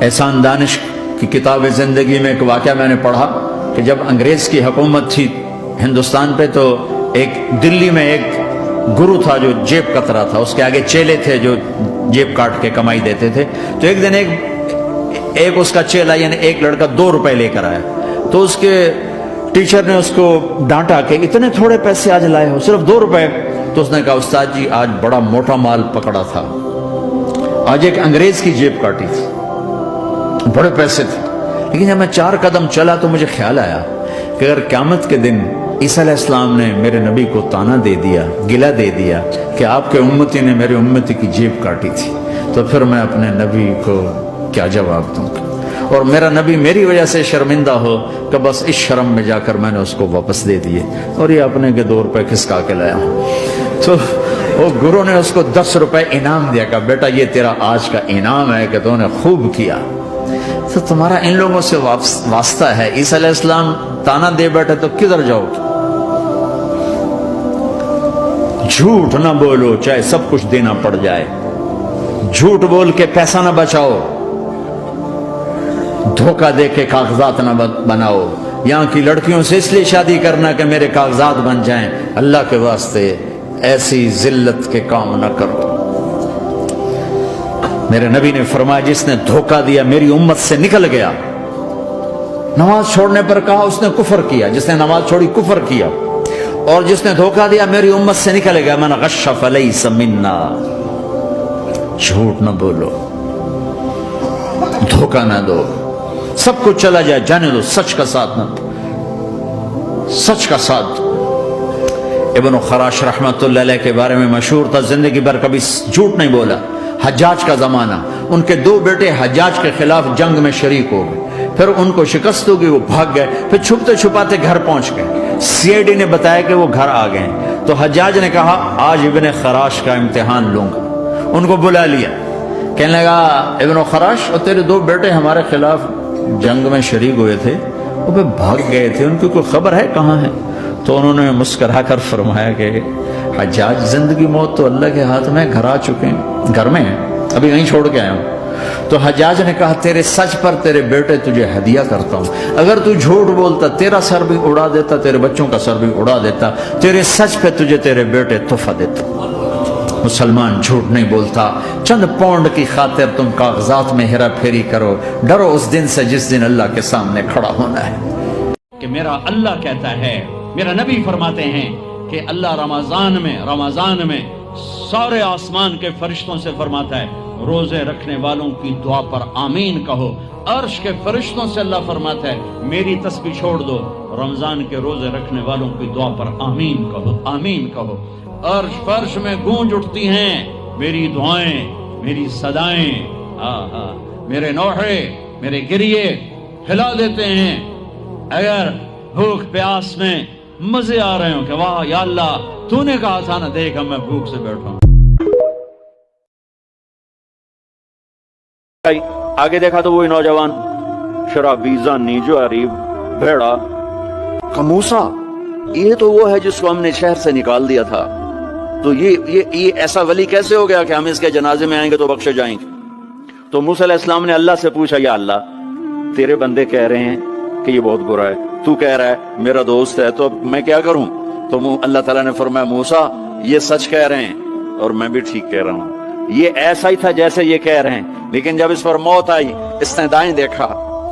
احسان دانش کی کتاب زندگی میں ایک واقعہ میں نے پڑھا کہ جب انگریز کی حکومت تھی ہندوستان پہ تو ایک دلی میں ایک گرو تھا جو جیب کت رہا تھا، اس کے آگے چیلے تھے جو جیب کاٹ کے کمائی دیتے تھے. تو ایک دن ایک اس کا چیلا یعنی ایک لڑکا 2 روپے لے کر آیا. تو اس کے ٹیچر نے اس کو ڈانٹا کہ اتنے تھوڑے پیسے آج لائے ہو، صرف 2 روپے. تو اس نے کہا استاد جی آج بڑا موٹا مال پکڑا تھا، آج ایک انگریز کی جیب کاٹی تھی، بڑے پیسے تھے. لیکن جب میں 4 قدم چلا تو مجھے خیال آیا کہ اگر قیامت کے دن عیسیٰ علیہ السلام نے میرے نبی کو تانا دے دیا، گلہ دے دیا کہ آپ کے امتی نے میرے امتی کی جیب کاٹی تھی، تو پھر میں اپنے نبی کو کیا جواب دوں گا؟ اور میرا نبی میری وجہ سے شرمندہ ہو کہ بس اس شرم میں جا کر میں نے اس کو واپس دے دیے اور یہ اپنے کے 2 روپے کھسکا کے لایا ہوں. تو وہ گرو نے اس کو 10 روپے انعام دیا کہ بیٹا یہ تیرا آج کا انعام ہے کہ تو نے خوب کیا. تو تمہارا ان لوگوں سے واسطہ ہے. عیسیٰ علیہ السلام تانا دے بیٹھے تو کدھر جاؤ؟ جھوٹ نہ بولو چاہے سب کچھ دینا پڑ جائے، جھوٹ بول کے پیسہ نہ بچاؤ، دھوکہ دے کے کاغذات نہ بناؤ. یہاں کی لڑکیوں سے اس لیے شادی کرنا کہ میرے کاغذات بن جائیں، اللہ کے واسطے ایسی ذلت کے کام نہ کرو. میرے نبی نے فرمایا جس نے دھوکہ دیا میری امت سے نکل گیا. نماز چھوڑنے پر کہا اس نے کفر کیا، جس نے نماز چھوڑی کفر کیا، اور جس نے دھوکہ دیا میری امت سے نکل گیا. من غش فلیس منا. جھوٹ نہ بولو، دھوکہ نہ دو، سب کچھ چلا جائے جانے دو، سچ کا ساتھ نہ دو، سچ کا ساتھ دو. ابن خراش رحمت اللہ علیہ کے بارے میں مشہور تھا زندگی بھر کبھی جھوٹ نہیں بولا. حجاج کا زمانہ، ان کے 2 بیٹے حجاج کے خلاف جنگ میں شریک ہو گئے، پھر ان کو شکست ہوگی، وہ بھاگ گئے، پھر چھپتے چھپاتے گھر پہنچ گئے. CID نے بتایا کہ وہ گھر آ گئے. تو حجاج نے کہا آج ابن خراش کا امتحان لوں گا. ان کو بلا لیا، کہنے لگا ابن خراش اور تیرے 2 بیٹے ہمارے خلاف جنگ میں شریک ہوئے تھے، وہ پہ بھاگ گئے تھے، ان کی کوئی خبر ہے کہاں ہے؟ تو انہوں نے مسکرا کر فرمایا کہ حجاج زندگی موت تو اللہ کے ہاتھ میں، گھر آ چکے ہیں، گھر میں ہیں، ابھی یہیں چھوڑ کے آیا ہوں. تو حجاج نے کہا تیرے سچ پر تیرے بیٹے تجھے ہدیہ کرتا ہوں. اگر تو جھوٹ بولتا تیرا سر بھی اڑا دیتا، تیرے بچوں کا سر بھی اڑا دیتا، تیرے سچ پہ تجھے تیرے بیٹے تحفہ دیتا. مسلمان جھوٹ نہیں بولتا. چند پاؤنڈ کی خاطر تم کاغذات میں ہیرا پھیری کرو، ڈرو اس دن سے جس دن اللہ کے سامنے کھڑا ہونا ہے. کہ میرا اللہ کہتا ہے، میرا نبی فرماتے ہیں کہ اللہ رمضان میں سارے آسمان کے فرشتوں سے فرماتا ہے روزے رکھنے والوں کی دعا پر آمین کہو. عرش کے فرشتوں سے اللہ فرماتا ہے میری تسبیح چھوڑ دو، رمضان کے روزے رکھنے والوں کی دعا پر آمین کہو، آمین کہو. عرش فرش میں گونج اٹھتی ہیں میری دعائیں، میری صدائیں. میرے نوحے، میرے گریے ہلا دیتے ہیں. اگر بھوک پیاس میں مزے آ رہے ہوں کہ واہ یا اللہ تو نے کہا تھا نا دیکھ میں بھوک سے بیٹھا ہوں. آگے دیکھا تو وہی نوجوان شرابی، زانی، جواری، بھیڑا. موسیٰ یہ تو وہ ہے جس کو ہم نے شہر سے نکال دیا تھا، تو یہ ایسا ولی کیسے ہو گیا کہ ہم اس کے جنازے میں آئیں گے تو بخشے جائیں گے؟ تو موسیٰ علیہ السلام نے اللہ سے پوچھا یا اللہ تیرے بندے کہہ رہے ہیں کہ یہ بہت برا ہے، تو کہہ رہا ہے میرا دوست ہے، تو میں کیا کروں؟ تو اللہ تعالیٰ نے فرمایا موسیٰ یہ سچ کہہ رہے ہیں اور میں بھی ٹھیک کہہ رہا ہوں. یہ ایسا ہی تھا جیسے یہ کہہ رہے ہیں، لیکن جب اس پر موت آئی اس نے دائیں دیکھا،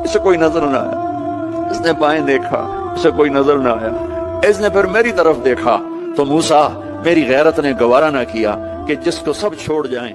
اسے کوئی نظر نہ آیا، اس نے بائیں دیکھا، اسے کوئی نظر نہ آیا، اس نے پھر میری طرف دیکھا. تو موسیٰ میری غیرت نے گوارا نہ کیا کہ جس کو سب چھوڑ جائیں